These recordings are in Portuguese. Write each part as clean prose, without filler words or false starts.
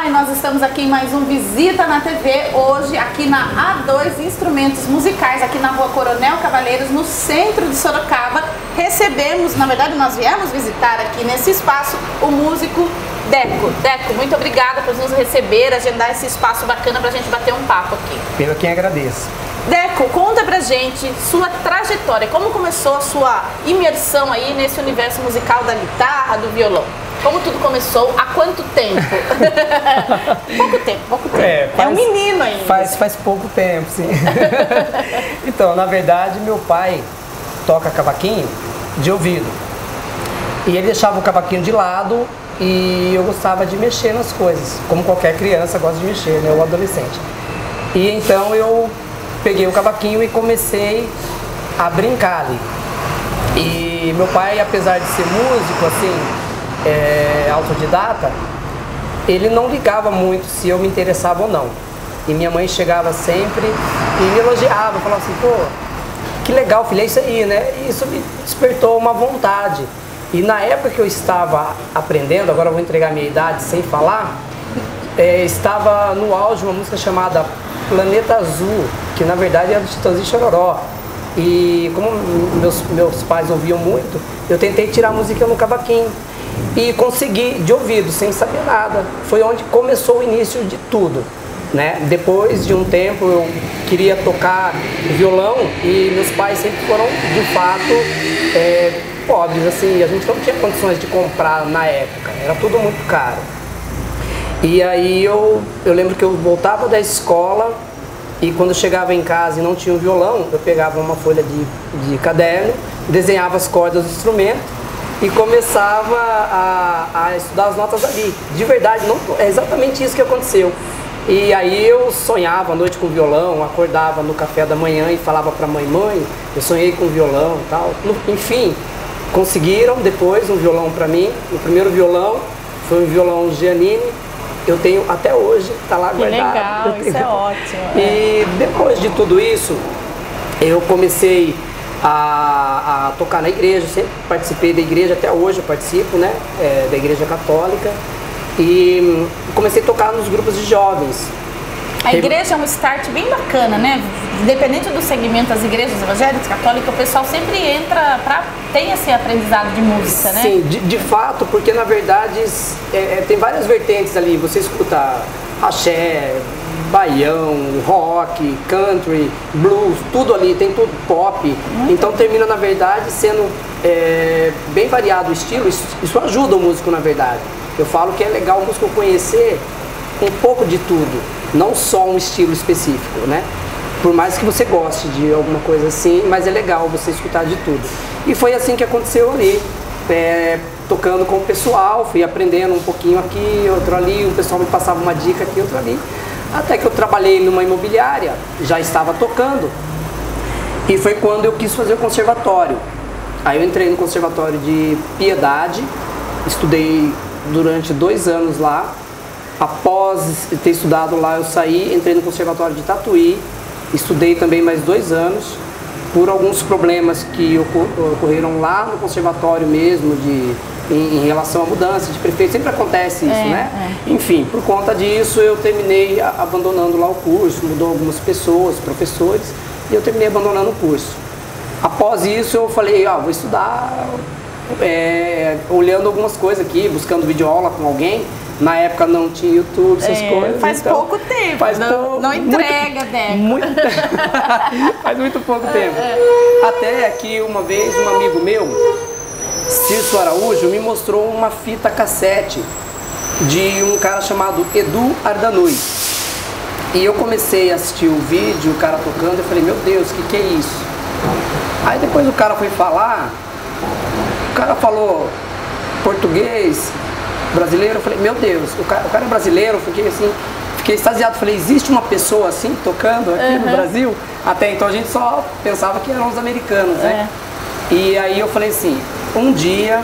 Olá, e nós estamos aqui em mais um Visita na TV, hoje aqui na A2 Instrumentos Musicais, aqui na Rua Coronel Cavaleiros, no centro de Sorocaba. Recebemos, na verdade nós viemos visitar aqui nesse espaço o músico Deco. Deco, muito obrigada por nos receber, agendar esse espaço bacana pra gente bater um papo aqui. Eu quem agradeço. Deco, conta pra gente sua trajetória, como começou a sua imersão aí nesse universo musical da guitarra, do violão? Como tudo começou? Há quanto tempo? Pouco tempo. É um menino ainda. Faz pouco tempo, sim. Então, na verdade, meu pai toca cavaquinho de ouvido. E ele deixava o cavaquinho de lado e eu gostava de mexer nas coisas, como qualquer criança gosta de mexer, né? Ou adolescente. E então eu peguei o cavaquinho e comecei a brincar ali. E meu pai, apesar de ser músico, assim, autodidata, ele não ligava muito se eu me interessava ou não. E minha mãe chegava sempre e me elogiava, falava assim, pô, que legal, filho, é isso aí, né? E isso me despertou uma vontade. E na época que eu estava aprendendo, agora eu vou entregar a minha idade sem falar, estava no auge uma música chamada Planeta Azul, que na verdade era do Chitãozinho e Chororó. E como meus pais ouviam muito, eu tentei tirar a música no cavaquinho. E consegui de ouvido, sem saber nada. Foi onde começou o início de tudo, né? Depois de um tempo eu queria tocar violão e meus pais sempre foram, de fato, pobres, assim. A gente não tinha condições de comprar na época, era tudo muito caro. E aí eu lembro que eu voltava da escola e quando eu chegava em casa e não tinha um violão, eu pegava uma folha de caderno, desenhava as cordas do instrumento e começava a estudar as notas ali. De verdade, é exatamente isso que aconteceu. E aí eu sonhava à noite com violão, acordava no café da manhã e falava para a mãe, eu sonhei com violão e tal. Enfim, conseguiram depois um violão para mim. O primeiro violão foi um violão Giannini. Eu tenho até hoje, tá lá guardado. Legal, isso é ótimo. E depois de tudo isso, eu comecei a tocar na igreja, sempre participei da igreja, até hoje eu participo, né, da igreja católica, e comecei a tocar nos grupos de jovens. A igreja é um start bem bacana, né? Independente do segmento das igrejas evangélicas, católicas, o pessoal sempre entra para ter esse aprendizado de música, né? Sim, de fato, porque na verdade tem várias vertentes ali, você escuta axé, baião, rock, country, blues, tudo ali, tem tudo, pop. Então termina na verdade sendo bem variado o estilo, isso ajuda o músico na verdade. Eu falo que é legal o músico conhecer um pouco de tudo, não só um estilo específico, né? Por mais que você goste de alguma coisa assim, mas é legal você escutar de tudo. E foi assim que aconteceu ali, tocando com o pessoal, fui aprendendo um pouquinho aqui, outro ali, o pessoal me passava uma dica aqui, outro ali. Até que eu trabalhei numa imobiliária, já estava tocando, e foi quando eu quis fazer o conservatório. Aí eu entrei no conservatório de Piedade, estudei durante 2 anos lá. Após ter estudado lá, eu saí, entrei no conservatório de Tatuí, estudei também mais 2 anos, por alguns problemas que ocorreram lá no conservatório mesmo, em relação à mudança de prefeito, sempre acontece isso, né? Enfim, por conta disso eu terminei abandonando lá o curso, mudou algumas pessoas, professores, e eu terminei abandonando o curso. Após isso eu falei, vou estudar, olhando algumas coisas aqui, buscando videoaula com alguém. Na época não tinha YouTube, essas coisas. Faz então, pouco tempo, não entrega, Deco. Faz muito pouco tempo. Até que uma vez um amigo meu, Cirso Araújo, me mostrou uma fita cassete de um cara chamado Edu Ardanui. E eu comecei a assistir o vídeo, o cara tocando, eu falei, meu Deus, o que é isso? Aí depois o cara foi falar, o cara falou português, brasileiro, eu falei, meu Deus, o cara é brasileiro, fiquei extasiado, falei, existe uma pessoa assim tocando aqui no Brasil? Até então a gente só pensava que eram os americanos, né? E aí eu falei assim, um dia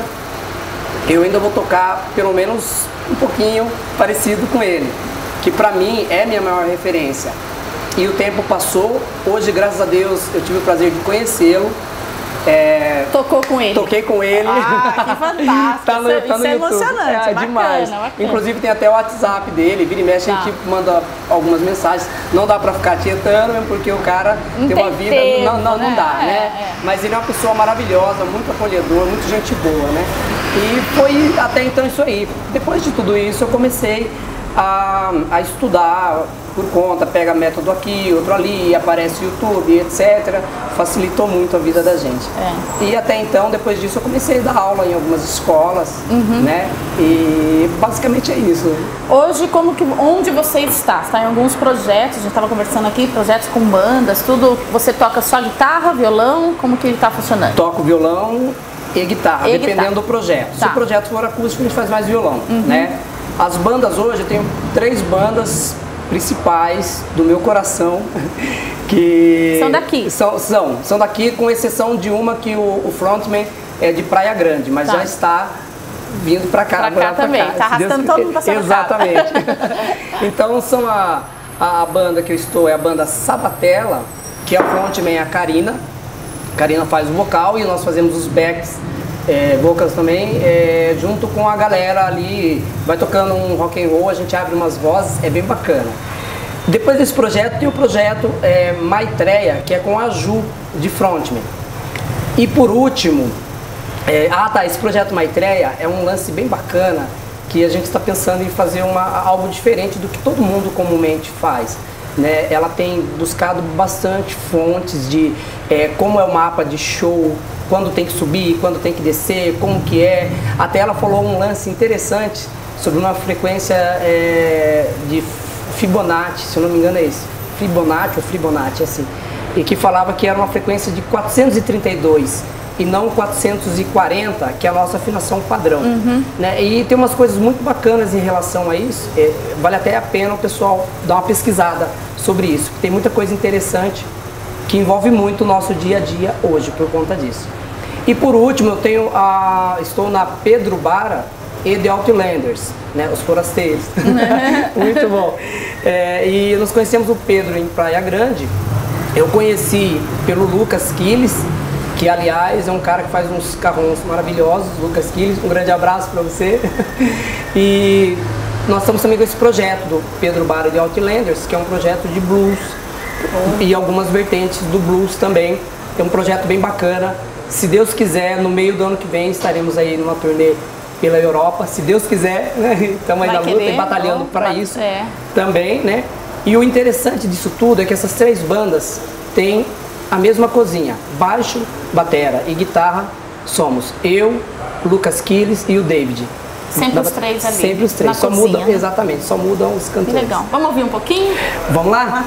eu ainda vou tocar pelo menos um pouquinho parecido com ele, que pra mim é minha maior referência. E o tempo passou, hoje graças a Deus eu tive o prazer de conhecê-lo, Tocou com ele? Toquei com ele. Ah, que fantástico. Tá no isso é YouTube. emocionante, bacana, demais. bacana. Inclusive tem até o WhatsApp dele, vira e mexe, a gente manda algumas mensagens. Não dá pra ficar tietando, mesmo porque o cara tem uma vida, tempo, não dá, né? Mas ele é uma pessoa maravilhosa, muito acolhedor, muito gente boa, né? E foi até então isso aí. Depois de tudo isso, eu comecei a estudar por conta, pega método aqui, outro ali, aparece YouTube, etc. Facilitou muito a vida da gente. E até então, depois disso, eu comecei a dar aula em algumas escolas, né? E basicamente é isso. Hoje, onde você está? Você está em alguns projetos, a gente estava conversando aqui, projetos com bandas, tudo. Você toca só guitarra, violão? Como que ele está funcionando? Toco violão e guitarra, dependendo do projeto. Se o projeto for acústico, a gente faz mais violão, né? As bandas hoje, eu tenho 3 bandas principais do meu coração que são daqui. São daqui, com exceção de uma que o frontman é de Praia Grande, mas já está vindo para cá. Pra cá também, está arrastando todo mundo para Sorocaba. Exatamente. Então são a banda que eu estou é a banda Sabatella, que a frontman é a Karina. A Karina faz o vocal e nós fazemos os backs, vocals também, junto com a galera ali, vai tocando um rock and roll, a gente abre umas vozes, é bem bacana. Depois desse projeto tem o projeto Maitreya, que é com a Ju de frontman. E por último, esse projeto Maitreya é um lance bem bacana, que a gente está pensando em fazer algo diferente do que todo mundo comumente faz. Né? Ela tem buscado bastante fontes de como é o mapa de show, quando tem que subir, quando tem que descer, como que é. Até ela falou um lance interessante sobre uma frequência de Fibonacci, se eu não me engano é esse, Fibonacci, assim, e que falava que era uma frequência de 432 e não 440, que é a nossa afinação padrão. Né? E tem umas coisas muito bacanas em relação a isso, vale até a pena o pessoal dar uma pesquisada sobre isso, tem muita coisa interessante que envolve muito o nosso dia a dia hoje, por conta disso. E por último, eu estou na Pedro Bara e The Outlanders, né? Os forasteiros. Muito bom. E nós conhecemos o Pedro em Praia Grande. Eu conheci pelo Lucas Quiles, que aliás é um cara que faz uns carrões maravilhosos. Lucas Quiles, um grande abraço para você. E nós estamos também com esse projeto do Pedro Bara e The Outlanders, que é um projeto de blues e algumas vertentes do blues também. É um projeto bem bacana. Se Deus quiser, no meio do ano que vem estaremos aí numa turnê pela Europa, se Deus quiser, né? Estamos aí na luta e batalhando para isso também, né? E o interessante disso tudo é que essas 3 bandas têm a mesma cozinha: baixo, batera e guitarra. Somos eu, Lucas Quiles e o David. Sempre os 3 ali. Sempre os 3. Só mudam, exatamente, só mudam os cantores. Que legal. Vamos ouvir um pouquinho? Vamos lá?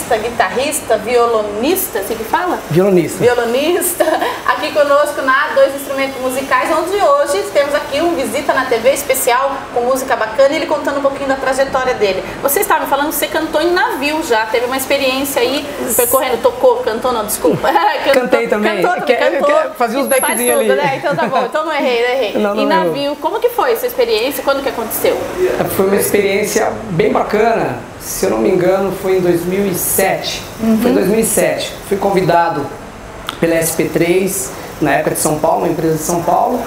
baterista, guitarrista, violonista, assim que fala? Violonista. Violonista, aqui conosco na A2 Instrumentos Musicais, onde hoje temos aqui um Visita na TV especial com música bacana e ele contando um pouquinho da trajetória dele. Você estava me falando que você cantou em navio já, teve uma experiência aí, percorrendo, tocou, cantou não, desculpa. Cantei também. Cantou. Fazia uns backzinhos ali. Né? Então tá bom, então não errei. Não, em navio, como que foi essa experiência? Quando que aconteceu? Foi uma experiência bem bacana, se eu não me engano foi em 2007. Foi em 2007. Fui convidado pela SP3, na época de São Paulo, uma empresa de São Paulo,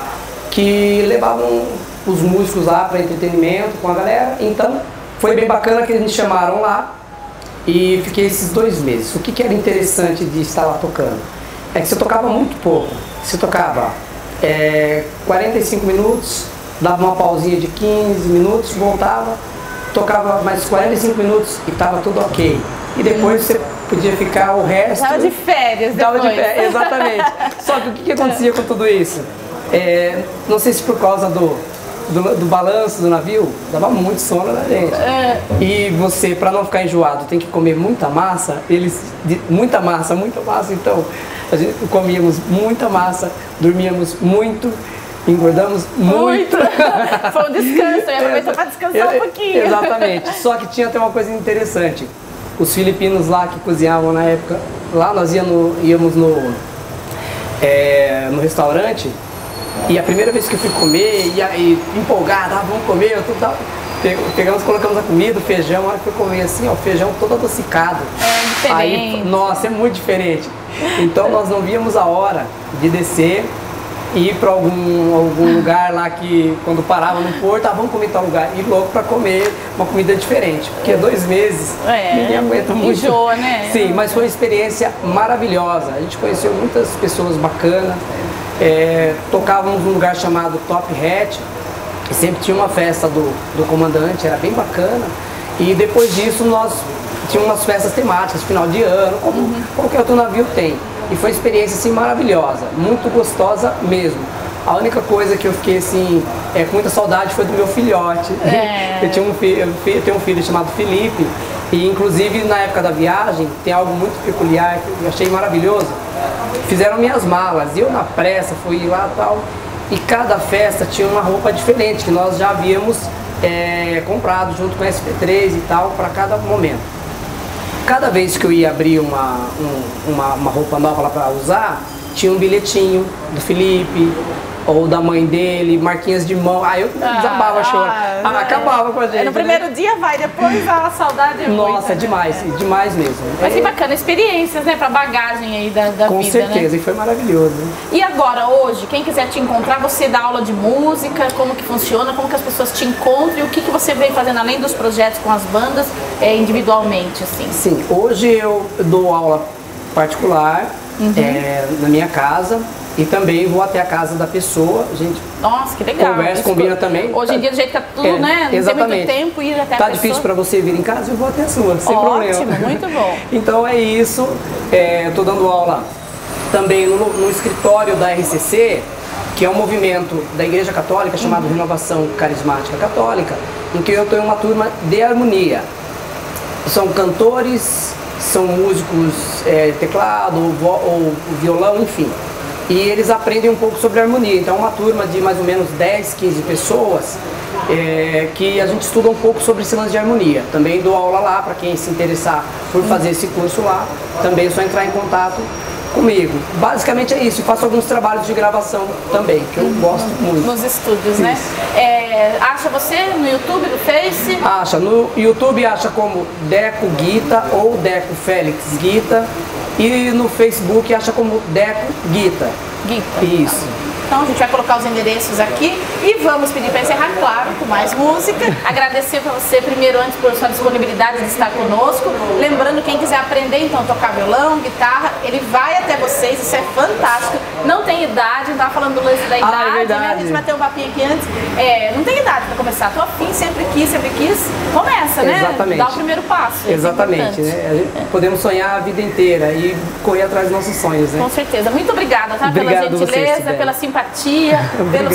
que levavam os músicos lá para entretenimento com a galera. Então foi bem bacana que eles me chamaram lá e fiquei esses 2 meses. O que era interessante de estar lá tocando é que você tocava muito pouco. Você tocava 45 minutos, dava uma pausinha de 15 minutos, voltava, tocava mais 45 minutos e estava tudo ok. E depois você podia ficar o resto... Tava de férias depois. Tava de férias, exatamente. Só que o que acontecia com tudo isso? Não sei se por causa do balanço do navio, dava muito sono na gente. E você, para não ficar enjoado, tem que comer muita massa. Muita massa, então a gente comíamos muita massa, dormíamos muito, engordamos muito. Foi um descanso, eu ia aproveitar para descansar um pouquinho. Exatamente, só que tinha até uma coisa interessante. Os filipinos lá que cozinhavam na época, lá nós íamos no restaurante, e a primeira vez que eu fui comer, e empolgado, vamos comer, pegamos, colocamos a comida, o feijão, a hora que eu comer assim, ó, o feijão todo adocicado. Diferente. Aí, nossa, é muito diferente. Então nós não víamos a hora de descer e ir para algum lugar lá que quando parava no porto, vamos comer tal lugar, ir louco para comer uma comida diferente, porque 2 meses ninguém aguenta muito. Enjoa, né? Sim, mas foi uma experiência maravilhosa. A gente conheceu muitas pessoas bacanas. Tocávamos num lugar chamado Top Hat, e sempre tinha uma festa do comandante, era bem bacana. E depois disso nós tínhamos umas festas temáticas, final de ano, como qualquer outro navio tem. E foi uma experiência assim maravilhosa, muito gostosa mesmo. A única coisa que eu fiquei assim, com muita saudade foi do meu filhote. Eu tenho um filho chamado Felipe, e inclusive na época da viagem tem algo muito peculiar que eu achei maravilhoso. Fizeram minhas malas, e eu na pressa fui lá e tal, e cada festa tinha uma roupa diferente que nós já havíamos comprado junto com a SP3 e tal, para cada momento. Cada vez que eu ia abrir uma roupa nova lá para usar, tinha um bilhetinho do Felipe ou da mãe dele, marquinhas de mão. Aí eu desabava chorando. Acabava com a gente. No primeiro dia vai, depois a saudade é Nossa, demais mesmo. Mas que bacana, experiências, né, pra bagagem aí da vida, com certeza, né? E foi maravilhoso. E agora, hoje, quem quiser te encontrar, você dá aula de música, como que funciona, como que as pessoas te encontram e o que você vem fazendo além dos projetos com as bandas, individualmente, assim? Sim, hoje eu dou aula particular na minha casa. E também vou até a casa da pessoa, a gente Nossa, que legal. Conversa, combina também. Hoje em dia, do jeito que tá tudo, né? Não tem muito tempo, ir até a pessoa. Tá difícil para você vir em casa, eu vou até a sua, sem problema. Ótimo, muito bom. Então é isso, tô dando aula também no escritório da RCC, que é um movimento da Igreja Católica chamado Renovação Carismática Católica, em que eu tenho uma turma de harmonia. São cantores, são músicos, teclado ou violão, enfim. E eles aprendem um pouco sobre harmonia. Então é uma turma de mais ou menos 10, 15 pessoas que a gente estuda um pouco sobre esse lance de harmonia. Também dou aula lá para quem se interessar por fazer esse curso lá. Também é só entrar em contato comigo. Basicamente é isso. E faço alguns trabalhos de gravação também, que eu gosto muito. Nos estúdios, né? Acha você no YouTube, no Face? Acha. No YouTube acha como Deco Guita ou Deco Félix Guita. E no Facebook acha como Deco Guita. Guita. Isso. Então a gente vai colocar os endereços aqui e vamos pedir para encerrar, claro, com mais música. Agradecer para você primeiro, antes, por sua disponibilidade de estar conosco. Lembrando, quem quiser aprender então a tocar violão, guitarra, ele vai até vocês, isso é fantástico. Não tem idade, não estava falando do lance da idade, né? A gente bateu um papinho aqui antes. Não tem idade para começar. Tô afim, sempre quis. Começa, né? Exatamente. Dá o primeiro passo. Exatamente, né? Podemos sonhar a vida inteira e correr atrás dos nossos sonhos, né? Com certeza. Muito obrigada, tá? Pela gentileza, pela simpatia, pelo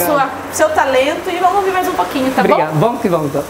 seu talento, e vamos ouvir mais um pouquinho, tá bom? Obrigado. Vamos que vamos, então.